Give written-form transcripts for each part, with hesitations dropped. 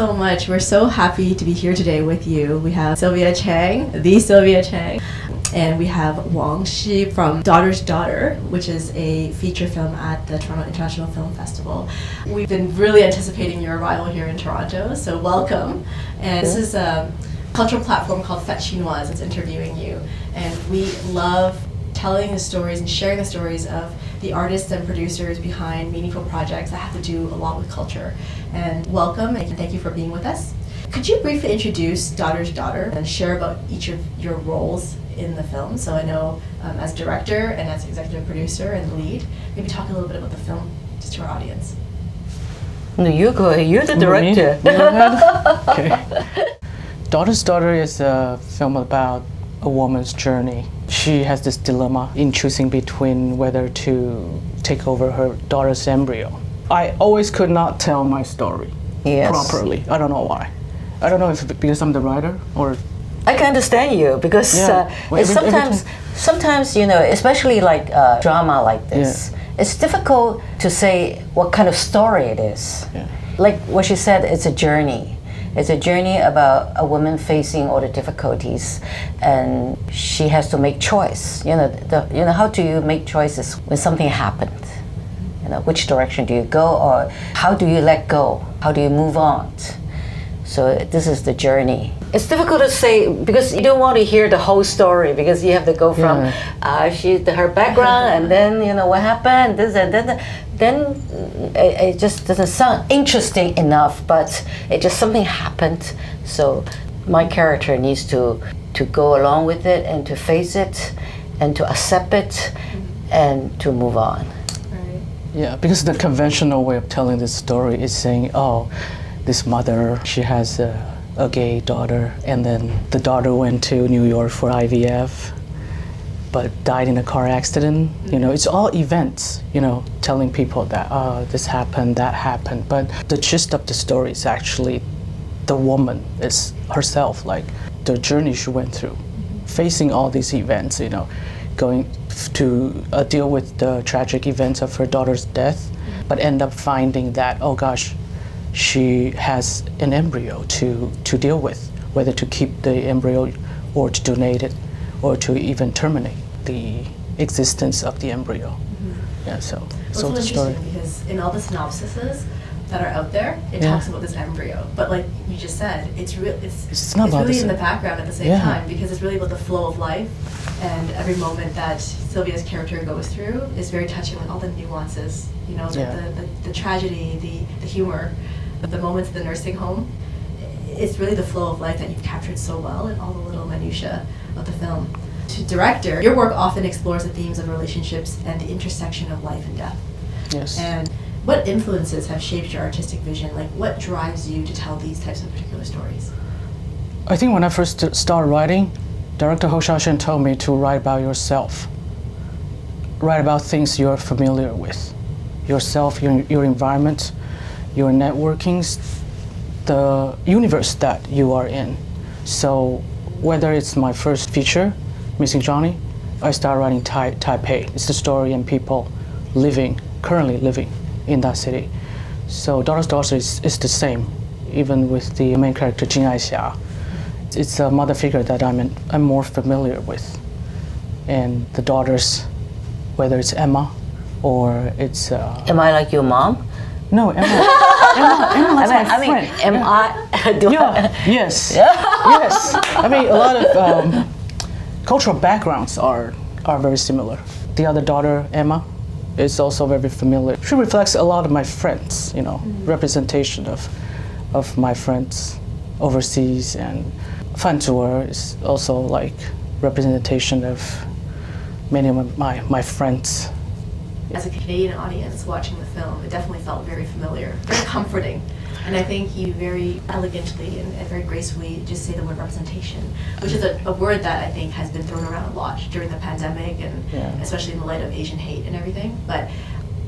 so much. We're so happy to be here today with you. We have Sylvia Chang, the Sylvia Chang, and we have Huang Xi from Daughter's Daughter, which is a feature film at the Toronto International Film Festival. We've been really anticipating your arrival here in Toronto, so welcome. And this is a cultural platform called Fête Chinoise that's interviewing you. And we love telling the stories and sharing the stories of the artists and producers behind meaningful projects that have to do a lot with culture. And welcome, and thank you for being with us. Could you briefly introduce Daughter's Daughter and share about each of your roles in the film? So I know as director and as executive producer and lead, maybe talk a little bit about the film just to our audience. No, you go ahead. You're the director. Okay. Daughter's Daughter is a film about a woman's journey. She has this dilemma in choosing between whether to take over her daughter's embryo. I always could not tell my story properly. I don't know why. I don't know if because I'm the writer or... I can understand you because sometimes, you know, especially like drama like this, it's difficult to say what kind of story it is. Yeah. Like what she said, it's a journey. It's a journey about a woman facing all the difficulties, and she has to make choice. You know, how do you make choices when something happened? You know, which direction do you go, or how do you let go? How do you move on? So this is the journey. It's difficult to say because you don't want to hear the whole story because you have to go from her background and then you know what happened, this and then. Then it just doesn't sound interesting enough, but it just something happened. So my character needs to go along with it and to face it and to accept it and to move on. Right. Yeah, because the conventional way of telling this story is saying, oh, this mother, she has a gay daughter, and then the daughter went to New York for IVF, but died in a car accident. You know, it's all events, you know, telling people that, this happened, that happened. But the gist of the story is actually the woman is herself, like the journey she went through, facing all these events, you know, going to deal with the tragic events of her daughter's death, but end up finding that, oh gosh, she has an embryo to deal with, whether to keep the embryo or to donate it or to even terminate the existence of the embryo. Yeah, so the story. Because in all the synopsises that are out there, it talks about this embryo, but like you just said, it's really in the background at the same time because it's really about the flow of life, and every moment that Sylvia's character goes through is very touching with all the nuances, you know, the tragedy, the humor, the moments in the nursing home. It's really the flow of life that you've captured so well in all the little minutiae of the film. To director, your work often explores the themes of relationships and the intersection of life and death. Yes. And what influences have shaped your artistic vision? Like, what drives you to tell these types of particular stories? I think when I first started writing, director Huang Xi told me to write about yourself. Write about things you're familiar with. Yourself, your environment, your networkings, the universe that you are in. So whether it's my first feature, Missing Johnny, I started writing Taipei. It's the story and people currently living in that city. So Daughter's Daughter is the same, even with the main character Jing Aixia. It's a mother figure that I'm more familiar with. And the daughters, whether it's Emma or it's... Am I like your mom? No, Emma like my friend. Am I? Yes. Yes. I mean, a lot of cultural backgrounds are very similar. The other daughter, Emma, is also very familiar. She reflects a lot of my friends, you know, representation of my friends overseas, and Fan Zhu'er is also like representation of many of my friends. As a Canadian audience watching the film, it definitely felt very familiar, very comforting. And I think you very elegantly and very gracefully just say the word representation, which is a word that I think has been thrown around a lot during the pandemic and especially in the light of Asian hate and everything. But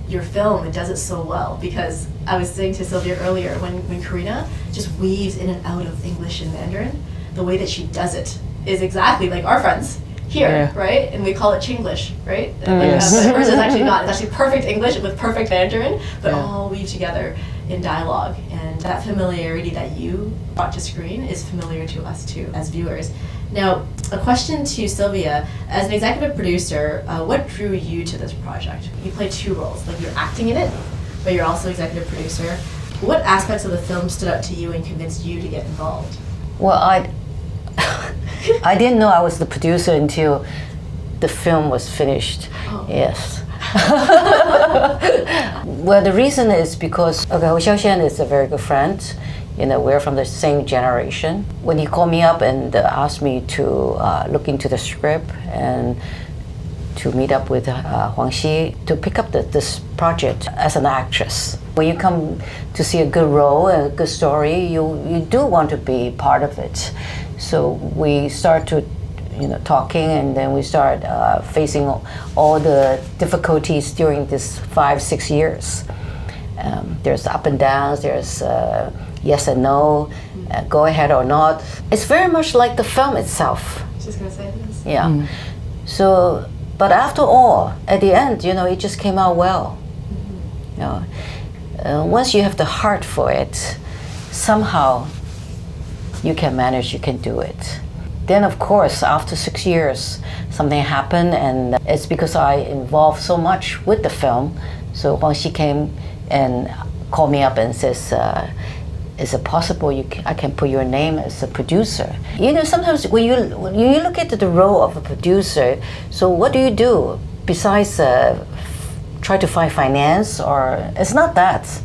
your film, it does it so well, because I was saying to Sylvia earlier, when Karina just weaves in and out of English and Mandarin, the way that she does it is exactly like our friends here, right? And we call it Chinglish, right? But hers is actually not. It's actually perfect English with perfect Mandarin, but all weave together. in dialogue, and that familiarity that you brought to screen is familiar to us too as viewers. Now, a question to Sylvia. As an executive producer, what drew you to this project? You play two roles, like you're acting in it, but you're also executive producer. What aspects of the film stood out to you and convinced you to get involved? Well, I didn't know I was the producer until the film was finished. Oh. Yes. Well, the reason is because Huang Xi is a very good friend. We're from the same generation. When he called me up and asked me to look into the script and to meet up with Huang Xi to pick up this project as an actress. When you come to see a good role, a good story, you do want to be part of it. So we start to talking, and then we start facing all the difficulties during this 5-6 years. There's up and downs, there's yes and no, go ahead or not. It's very much like the film itself. Just gonna say this. Yeah. So, but after all, at the end, it just came out well. Once you have the heart for it, somehow you can manage, you can do it. Then, of course, after 6 years, something happened, and it's because I involved so much with the film. So Huang Xi came and called me up and says, is it possible I can put your name as a producer? Sometimes when you look at the role of a producer, so what do you do besides try to find finance? Or it's not that.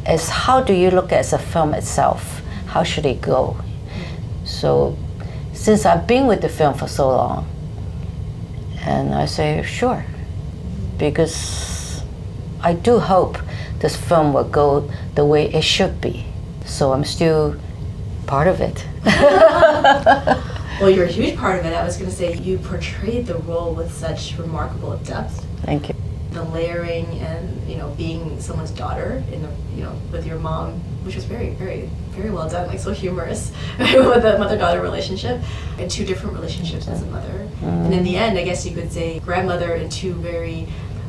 It's how do you look at the film itself? How should it go? So since I've been with the film for so long, and I say, sure, because I do hope this film will go the way it should be. So I'm still part of it. Well, you're a huge part of it. I was going to say you portrayed the role with such remarkable depth. Thank you. The layering and being someone's daughter with your mom, which was very, very, very well done, like so humorous, with the mother-daughter relationship, and two different relationships as a mother. And in the end, I guess you could say grandmother in two very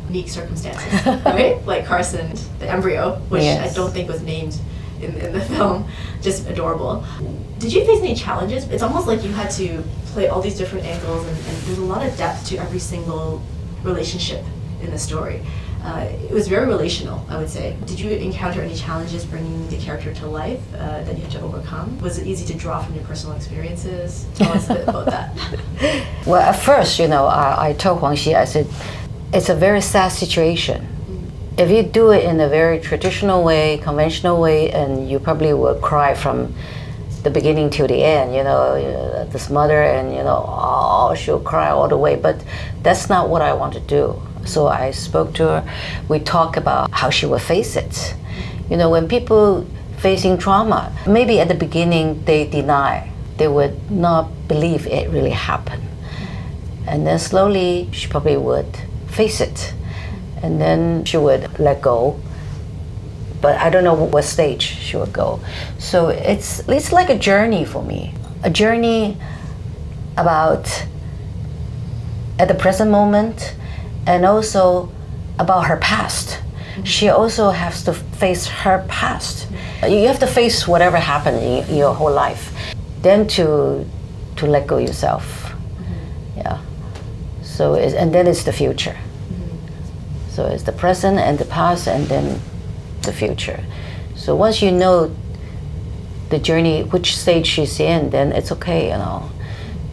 unique circumstances, right? Like Carson, the embryo, which I don't think was named in the film, just adorable. Did you face any challenges? It's almost like you had to play all these different angles, and there's a lot of depth to every single relationship in the story. It was very relational, I would say. Did you encounter any challenges bringing the character to life that you had to overcome? Was it easy to draw from your personal experiences? Tell us a bit about that. Well, at first, I told Huang Xi, I said, it's a very sad situation. If you do it in a very traditional way, conventional way, and you probably will cry from the beginning to the end, this mother, and she'll cry all the way, but that's not what I want to do. So I spoke to her, we talked about how she would face it. When people facing trauma, maybe at the beginning they deny, they would not believe it really happened. And then slowly she probably would face it. And then she would let go, but I don't know what stage she would go. So it's like a journey for me, a journey about at the present moment, and also about her past. She also has to face her past. You have to face whatever happened in your whole life, then to let go yourself. Yeah. So and then it's the future. So it's the present and the past, and then the future. So once you know the journey, which stage she's in, then it's okay,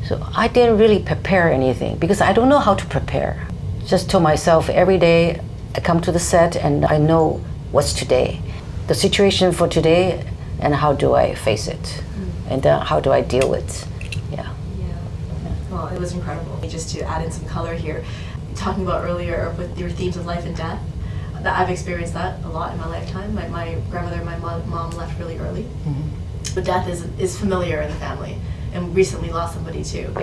So I didn't really prepare anything because I don't know how to prepare. Just to myself, every day I come to the set and I know what's today, the situation for today, and how do I face it, and then how do I deal with it. Yeah. Well, it was incredible. Just to add in some color here, talking about earlier with your themes of life and death, that I've experienced that a lot in my lifetime. My grandmother and my mom left really early. But death is familiar in the family, and recently lost somebody too.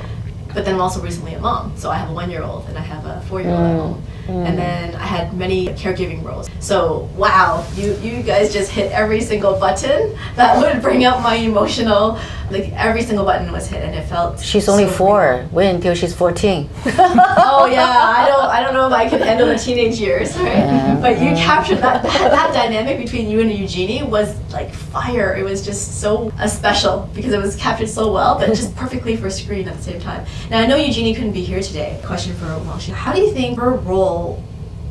But then I'm also recently a mom, so I have a 1-year-old and I have a 4-year-old at home. And then I had many caregiving roles. So wow, you guys just hit every single button that would bring up my emotional, like every single button was hit, and it felt She's only 4. Wait until she's 14. Oh yeah, I I don't know if I can handle the teenage years, right? But you captured that dynamic between you and Eugenie was like fire. It was just so special because it was captured so well, but just perfectly for screen at the same time. Now I know Eugenie couldn't be here today. Question for Huang Xi. How do you think her role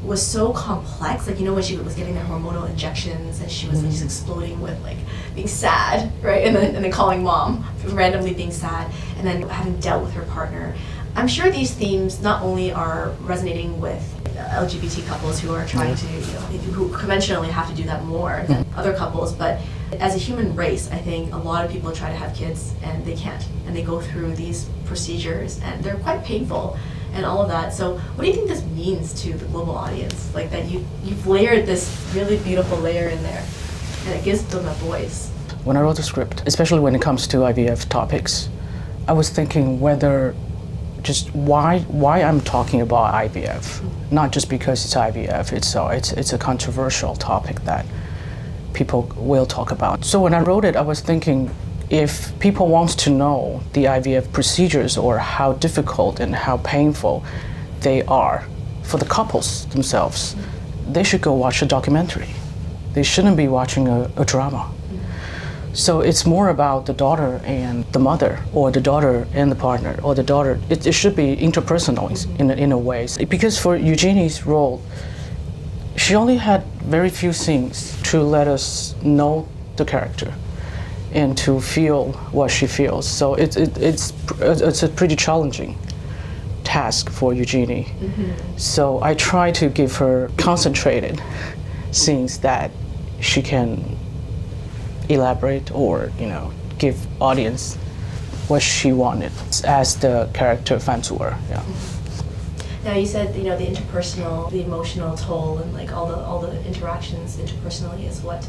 was so complex? Like, you know, when she was getting the hormonal injections and she was just exploding with like being sad, right? And then calling mom, randomly being sad, and then having dealt with her partner. I'm sure these themes not only are resonating with LGBT couples who are trying to, who conventionally have to do that more than other couples, but as a human race, I think a lot of people try to have kids and they can't, and they go through these procedures and they're quite painful and all of that. So what do you think this means to the global audience? Like that you've layered this really beautiful layer in there and it gives them a voice. When I wrote the script, especially when it comes to IVF topics, I was thinking whether just why I'm talking about IVF, not just because it's IVF, it's a controversial topic that people will talk about. So when I wrote it, I was thinking if people want to know the IVF procedures or how difficult and how painful they are for the couples themselves, they should go watch a documentary. They shouldn't be watching a drama. So it's more about the daughter and the mother, or the daughter and the partner, or the daughter. It should be interpersonal in a way. Because for Eugenie's role, she only had very few scenes to let us know the character and to feel what she feels. So it's a pretty challenging task for Eugenie. So I try to give her concentrated scenes that she can elaborate or give audience what she wanted as the character Fan Zu'er. Yeah. Now you said the interpersonal, the emotional toll, and like all the interactions interpersonally is what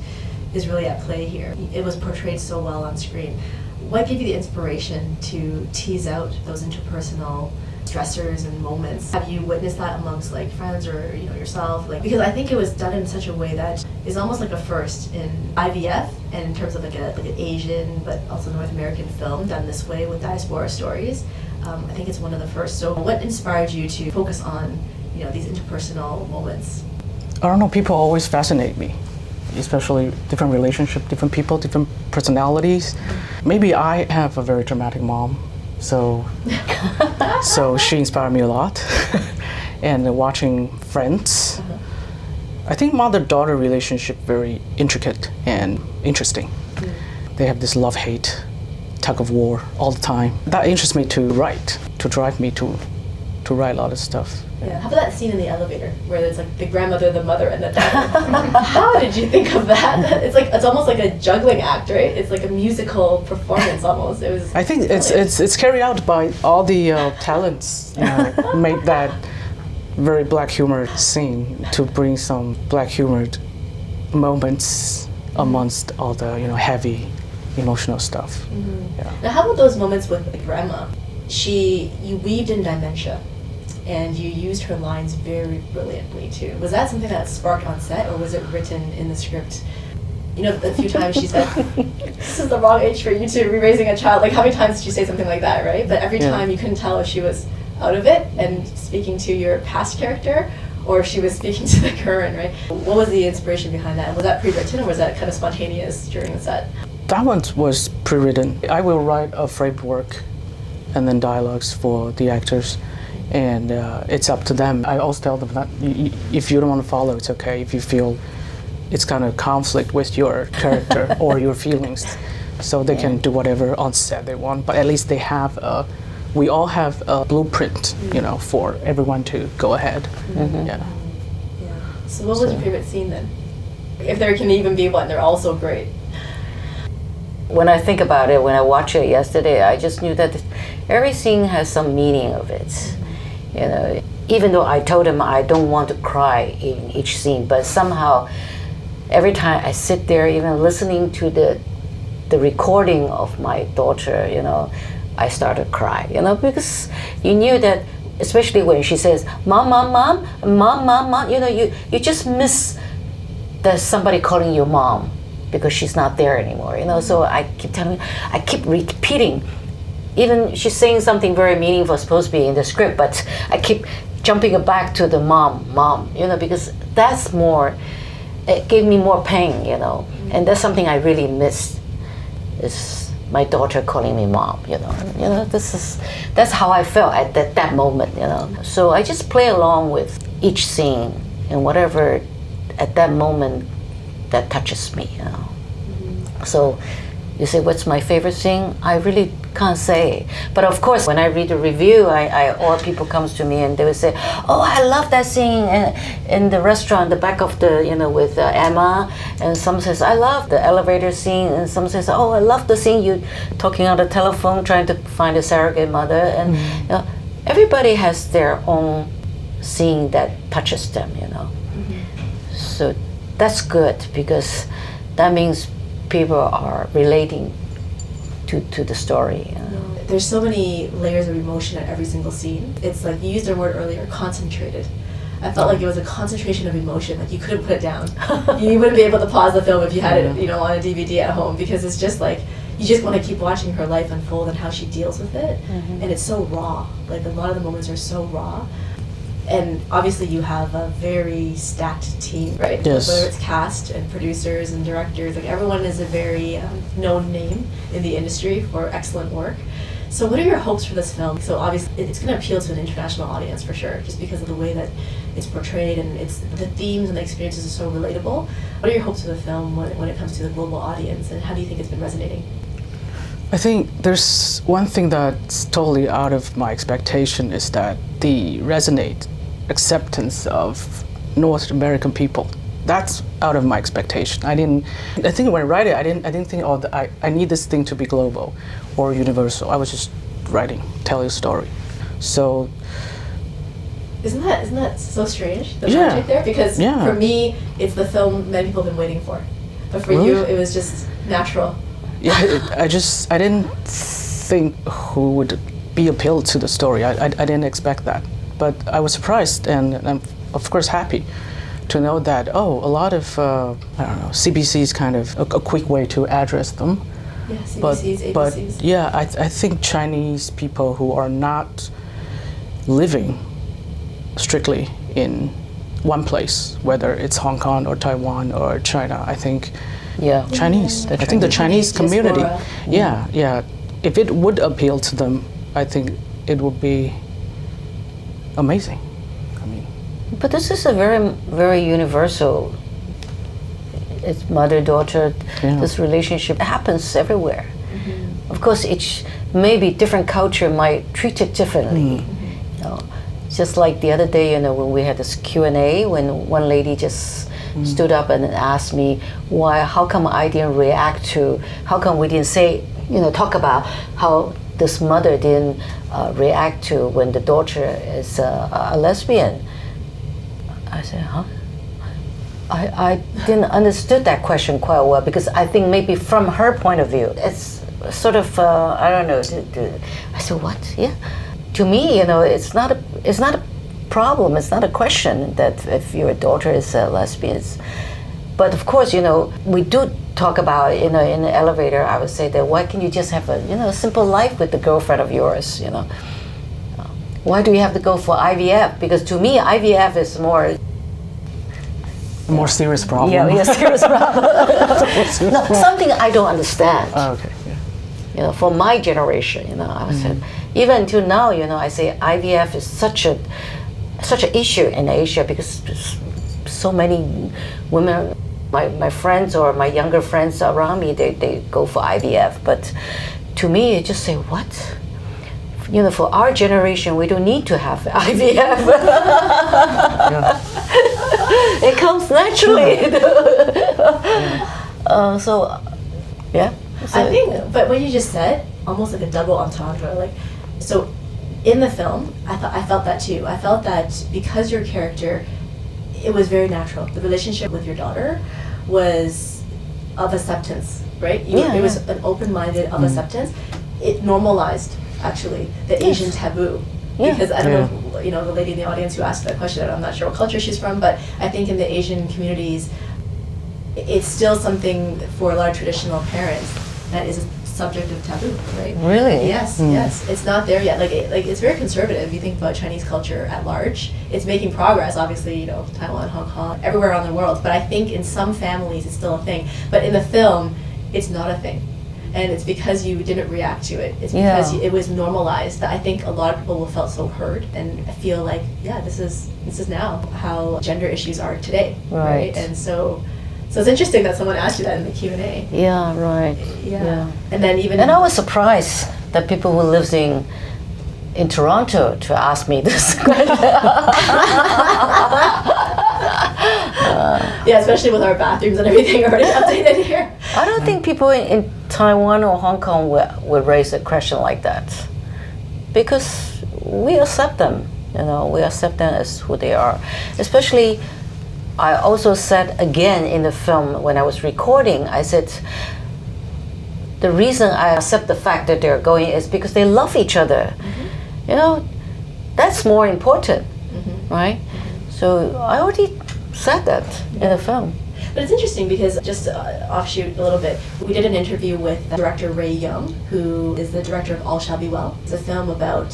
is really at play here. It was portrayed so well on screen. What gave you the inspiration to tease out those interpersonal stressors and moments? Have you witnessed that amongst like friends or yourself? Like, because I think it was done in such a way that is almost like a first in IVF and in terms of like an Asian but also North American film done this way with diaspora stories. I think it's one of the first. So what inspired you to focus on these interpersonal moments? I don't know, people always fascinate me, especially different relationships, different people, different personalities. Maybe I have a very dramatic mom, so she inspired me a lot. And watching Friends, I think mother-daughter relationship very intricate and interesting. They have this love-hate tug of war all the time. That interests me to write, to drive me to write a lot of stuff. Yeah. How about that scene in the elevator where there's like the grandmother, the mother, and the daughter? How did you think of that? It's almost like a juggling act, right? It's like a musical performance almost. It was. I think it's carried out by all the talents. Made that very black humor scene to bring some black humored moments amongst all the heavy emotional stuff. Yeah. Now, how about those moments with the grandma? You weaved in dementia. And you used her lines very brilliantly too. Was that something that sparked on set, or was it written in the script? A few times she said, "This is the wrong age for you to be raising a child." Like, how many times did she say something like that, right? But every time you couldn't tell if she was out of it and speaking to your past character, or if she was speaking to the current, right? What was the inspiration behind that? Was that pre-written, or was that kind of spontaneous during the set? That one was pre-written. I will write a framework and then dialogues for the actors. And it's up to them. I always tell them that if you don't want to follow, it's okay. If you feel it's kind of conflict with your character or your feelings, so they can do whatever on set they want. But at least they have we all have a blueprint, for everyone to go ahead. Yeah. So what was your favorite scene then? If there can even be one, they're all so great. When I think about it, when I watched it yesterday, I just knew that every scene has some meaning of it. Even though I told him I don't want to cry in each scene, but somehow every time I sit there, even listening to the recording of my daughter, I started to cry, because you knew that, especially when she says, "Mom, mom, mom, mom, mom, mom," you just miss there's somebody calling you mom because she's not there anymore, So I keep repeating. Even she's saying something very meaningful, supposed to be in the script, but I keep jumping back to the mom, because that's more, it gave me more pain, and that's something I really missed, is my daughter calling me mom, that's how I felt at that moment, So I just play along with each scene and whatever at that moment that touches me, So you say, what's my favorite thing? I really can't say. But of course, when I read the review, or people comes to me and they will say, oh, I love that scene in the restaurant, the back of the, with Emma. And some says, I love the elevator scene. And some says, oh, I love the scene you talking on the telephone, trying to find a surrogate mother. And everybody has their own scene that touches them, So that's good, because that means people are relating to the story. There's so many layers of emotion at every single scene. It's like, you used a word earlier, concentrated. I felt like it was a concentration of emotion, like you couldn't put it down. You wouldn't be able to pause the film if you had it, on a DVD at home, because it's just like, you just want to keep watching her life unfold and how she deals with it. And it's so raw. Like, a lot of the moments are so raw. And obviously you have a very stacked team, right? Yes. Whether it's cast and producers and directors, like everyone is a very known name in the industry for excellent work. So what are your hopes for this film? So obviously it's going to appeal to an international audience for sure, just because of the way that it's portrayed, and the themes and the experiences are so relatable. What are your hopes for the film when it comes to the global audience, and how do you think it's been resonating? I think there's one thing that's totally out of my expectation, is that the acceptance of North American people. That's out of my expectation. I think when I write it, I didn't think, I need this thing to be global or universal. I was just writing, telling a story. So Isn't that so strange, the magic there? Because for me, it's the film many people have been waiting for. But for you, it was just natural. Yeah, I didn't think who would be appealed to the story. I didn't expect that. But I was surprised, and I'm of course happy to know that, a lot of, CBC is kind of a quick way to address them. Yeah, CBCs, but ABCs. yeah, I think Chinese people who are not living strictly in one place, whether it's Hong Kong or Taiwan or China, I think Chinese. I think the Chinese community, if it would appeal to them, I think it would be amazing. But this is a very, very universal. It's mother-daughter. This relationship happens everywhere. Of course, maybe different culture might treat it differently. Just like the other day, when we had this Q&A, when one lady just stood up and asked me how come I didn't react to, how come we didn't say, talk about how this mother didn't react to when the daughter is a lesbian. I said, huh? I didn't understood that question quite well, because I think maybe from her point of view, it's sort of, I don't know. I said, what? Yeah. To me, it's not a problem. It's not a question that if your daughter is a lesbian. But of course, we do talk about, in the elevator, I would say that why can't you just have a simple life with the girlfriend of yours, Why do you have to go for IVF? Because to me, IVF is more serious problem. Yeah, serious problem. No, something I don't understand. Oh, okay. Yeah. For my generation, I would say, even until now, I say IVF is such an issue in Asia, because so many women, my friends or my younger friends around me, they go for IVF. But to me, you just say, what? For our generation, we don't need to have IVF. It comes naturally. So I think, but what you just said, almost like a double entendre. So, in the film, I felt that too. I felt that because your character, it was very natural. The relationship with your daughter was of acceptance, right? It was an open-minded of acceptance. It normalized, actually, the Asian taboo. Because I don't know, the lady in the audience who asked that question, I'm not sure what culture she's from, but I think in the Asian communities, it's still something for a lot of traditional parents that is subject of taboo, right? Really? Yes, yes. It's not there yet. Like it's very conservative. You think about Chinese culture at large. It's making progress, obviously, Taiwan, Hong Kong, everywhere around the world. But I think in some families it's still a thing. But in the film, it's not a thing. And it's because you didn't react to it. It's because it was normalized that I think a lot of people felt so heard. And I feel like, this is now how gender issues are today, right? And so it's interesting that someone asked you that in the Q&A. Yeah, right. Yeah. And then And I was surprised that people who lives in Toronto to ask me this question. Especially with our bathrooms and everything already updated here. I don't think people in Taiwan or Hong Kong would raise a question like that, because we accept them. We accept them as who they are. Especially, I also said again in the film when I was recording, I said, the reason I accept the fact that they're going is because they love each other. That's more important, right? So I already said that in the film. But it's interesting because, just to offshoot a little bit, we did an interview with director Ray Young, who is the director of All Shall Be Well. It's a film about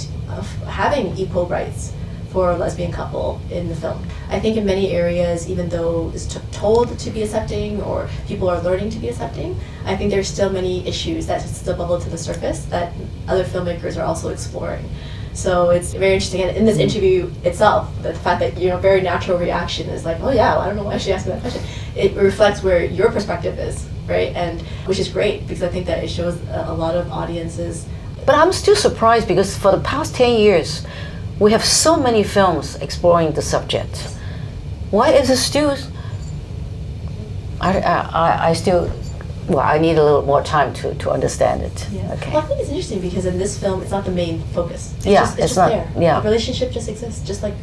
having equal rights for a lesbian couple in the film. I think in many areas, even though it's told to be accepting or people are learning to be accepting, I think there's still many issues that still bubble to the surface that other filmmakers are also exploring. So it's very interesting. And in this interview itself, the fact that very natural reaction is like, oh yeah, well, I don't know why she asked me that question. It reflects where your perspective is, right? And which is great, because I think that it shows a lot of audiences. But I'm still surprised because for the past 10 years, we have so many films exploring the subject. Why is it still? I still. Well, I need a little more time to understand it. Yeah. Okay. Well, I think it's interesting because in this film, it's not the main focus. It's just not there. Yeah. The relationship just exists, just like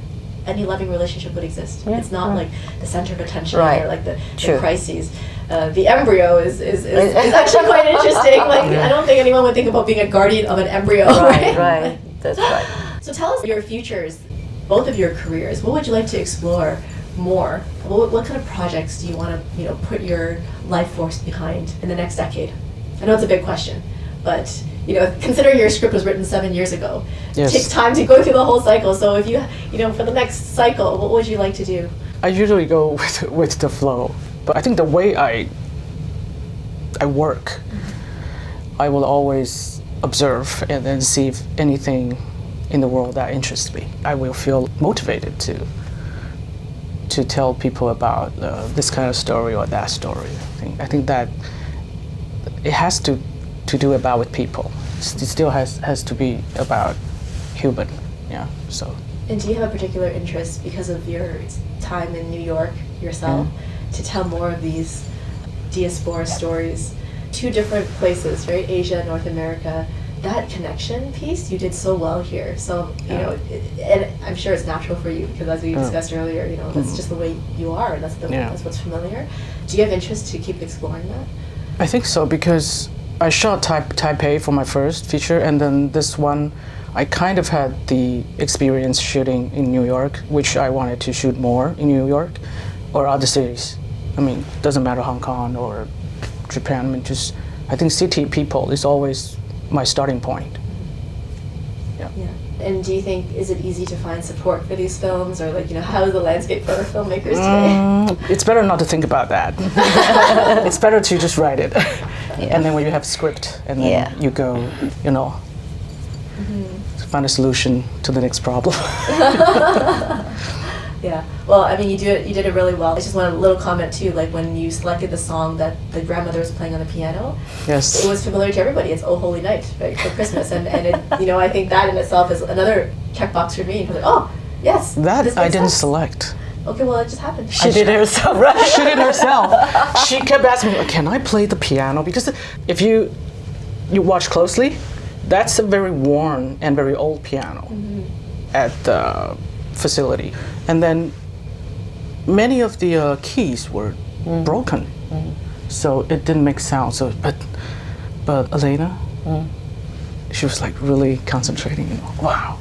any loving relationship would exist. Yeah, it's not like the center of attention right. or like the crises. The embryo is actually quite interesting. Like I don't think anyone would think about being a guardian of an embryo. Right, right. That's right. So tell us your futures, both of your careers. What would you like to explore more? What kind of projects do you want to put your life force behind in the next decade? I know it's a big question, but considering your script was written 7 years ago, it takes time to go through the whole cycle. So if you for the next cycle, what would you like to do? I usually go with the flow, but I think the way I work, I will always observe and then see if anything in the world that interests me. I will feel motivated to tell people about this kind of story or that story. I think that it has to do about with people. It still has to be about human. So. And do you have a particular interest, because of your time in New York yourself, to tell more of these diaspora stories? Two different places, right? Asia, North America. That connection piece you did so well here. So and I'm sure it's natural for you, because as we discussed earlier, that's just the way you are, and that's what's familiar. Do you have interest to keep exploring that? I think so, because I shot Taipei for my first feature, and then this one, I kind of had the experience shooting in New York, which I wanted to shoot more in New York or other cities. I mean, doesn't matter Hong Kong or Japan. I mean, I think city people is always my starting point. Yeah. And do you think, is it easy to find support for these films, or how is the landscape for filmmakers today? It's better not to think about that. It's better to just write it. And then when you have a script, and then you go, find a solution to the next problem. Yeah. Well, I mean, you did it really well. I just want a little comment too, like when you selected the song that the grandmother was playing on the piano. Yes. It was familiar to everybody. It's "Oh Holy Night," right, for Christmas, and it, I think that in itself is another checkbox for me. And like, oh, yes. That I didn't select. Okay, well, it just happened. She did it herself, right? She did it herself. She kept asking me, "Can I play the piano?" Because if you watch closely, that's a very worn and very old piano at the facility, and then many of the keys were broken, so it didn't make sound. So, but Elena, she was like really concentrating. Wow,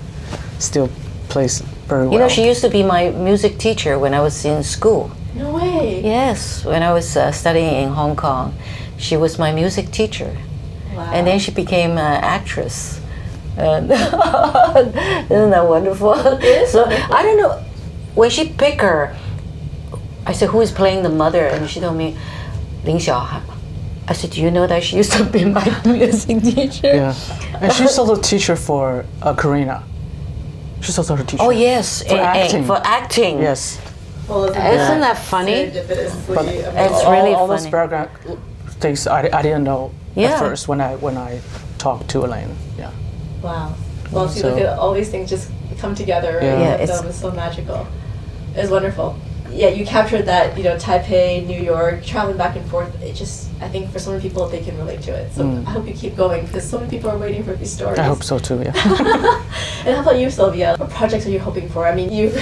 still plays very well. She used to be my music teacher when I was in school. No way. Yes, when I was studying in Hong Kong, she was my music teacher. Wow. And then she became an actress. And isn't that wonderful? So I don't know. When she picked her, I said, "Who is playing the mother?" And she told me, Lin Xiaohan. I said, "Do you know that she used to be my music teacher?" Yeah, and she's also a teacher for Karina. She's also her teacher. Oh yes, For acting. For acting. Yes. Well, Isn't that funny? But It's really all those funny. background things I didn't know Yeah. at first when I talked to Elaine. Yeah. wow. Well, see, So- look at all these things just come together. Yeah. And Yeah, the it's- film is so magical. It's wonderful. Yeah, you captured that, Taipei, New York, traveling back and forth. It just, I think for so many people, they can relate to it. So I hope you keep going because so many people are waiting for these stories. I hope so too. Yeah. And how about you, Sylvia? What projects are you hoping for? I mean, you've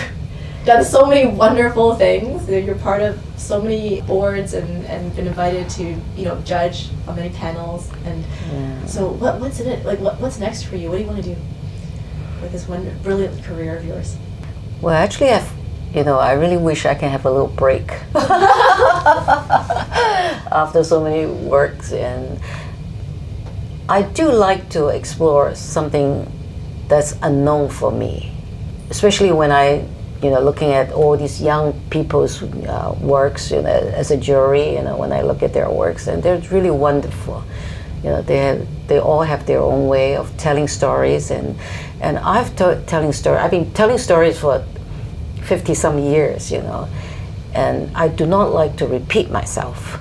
done so many wonderful things. You're part of so many boards and been invited to, judge on many panels. And so what's in it? Like, what's next for you? What do you want to do with this brilliant career of yours? Well, actually, I really wish I can have a little break after so many works, and I do like to explore something that's unknown for me, especially when I, looking at all these young people's works, as a jury, when I look at their works, and they're really wonderful. They all have their own way of telling stories, and I've been telling stories for 50 some years, and I do not like to repeat myself.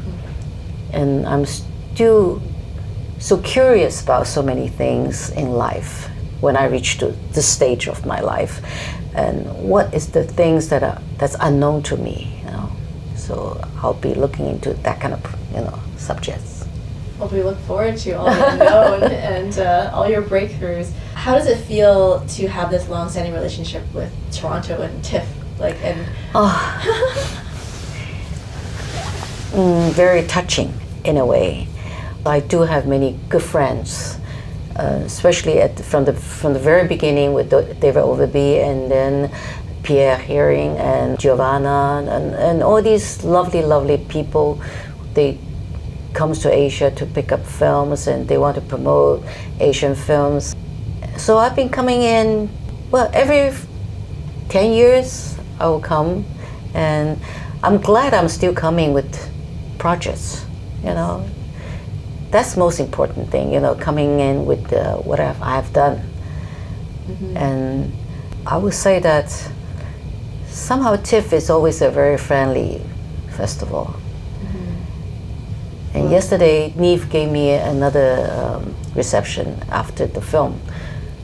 And I'm still so curious about so many things in life when I reach to this stage of my life, and what is the things that's unknown to me, So I'll be looking into that kind of, subjects. Well, we look forward to all the unknown and all your breakthroughs. How does it feel to have this long-standing relationship with Toronto and TIFF? Very touching in a way. I do have many good friends, especially from the very beginning with David Overby, and then Pierre Herring and Giovanna and all these lovely people. They comes to Asia to pick up films, and they want to promote Asian films. So I've been coming in, every 10 years I will come, and I'm glad I'm still coming with projects, That's the most important thing, coming in with what I've done. And I would say that somehow TIFF is always a very friendly festival. And yesterday, Neve gave me another reception after the film,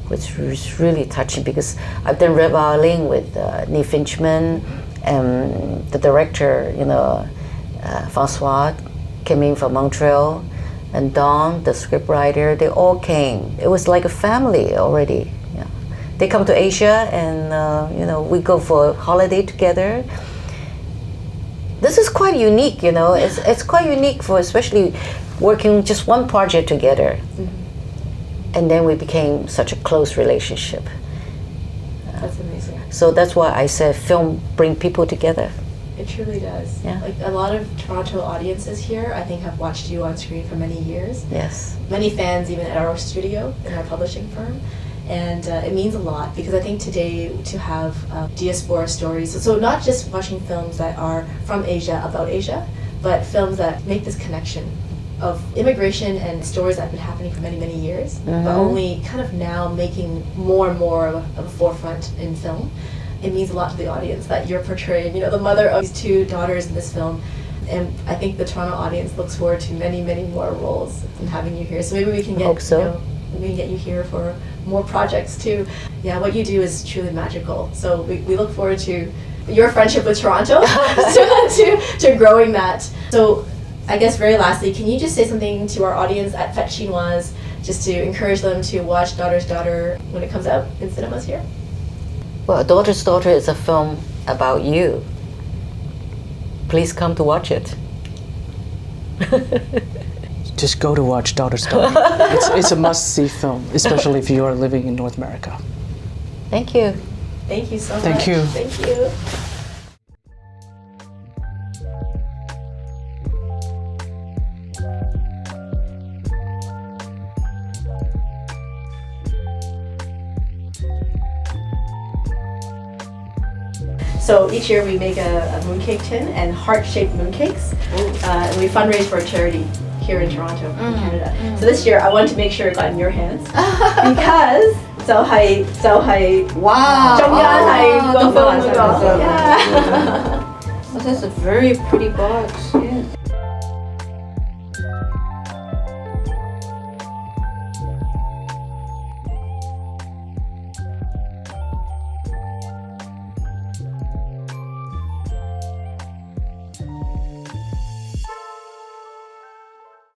which was really touching because I've done Red Violin with Neve Finchman, and the director, Francois, came in from Montreal, and Dawn, the scriptwriter, they all came. It was like a family already. Yeah. They come to Asia, and we go for a holiday together. This is quite unique, It's quite unique for especially working just one project together, and then we became such a close relationship. That's amazing. So that's why I said film bring people together. It truly does. Yeah. Like a lot of Toronto audiences here, I think, have watched you on screen for many years. Yes. Many fans even at our studio in our publishing firm. And it means a lot because I think today to have diaspora stories, so not just watching films that are from Asia, about Asia, but films that make this connection of immigration and stories that have been happening for many years, but only kind of now making more and more of a forefront in film. It means a lot to the audience that you're portraying, the mother of these two daughters in this film. And I think the Toronto audience looks forward to many more roles in having you here. So maybe we can get, Hope so. we can get you here for more projects too. Yeah, what you do is truly magical. So we look forward to your friendship with Toronto, to growing that. So I guess very lastly, can you just say something to our audience at Fête Chinoise, just to encourage them to watch Daughter's Daughter when it comes out in cinemas here? Well, Daughter's Daughter is a film about you. Please come to watch it. Just go to watch Daughter's Daughter. It's a must-see film, especially if you are living in North America. Thank you. Thank you so much. Thank you. Thank you. So each year we make a mooncake tin and heart-shaped mooncakes, and we fundraise for a charity here in Toronto, in Canada. So this year I wanted to make sure it got in your hands because 就係哇，中間係個風嗰個 Well, that's a very pretty box. Yeah.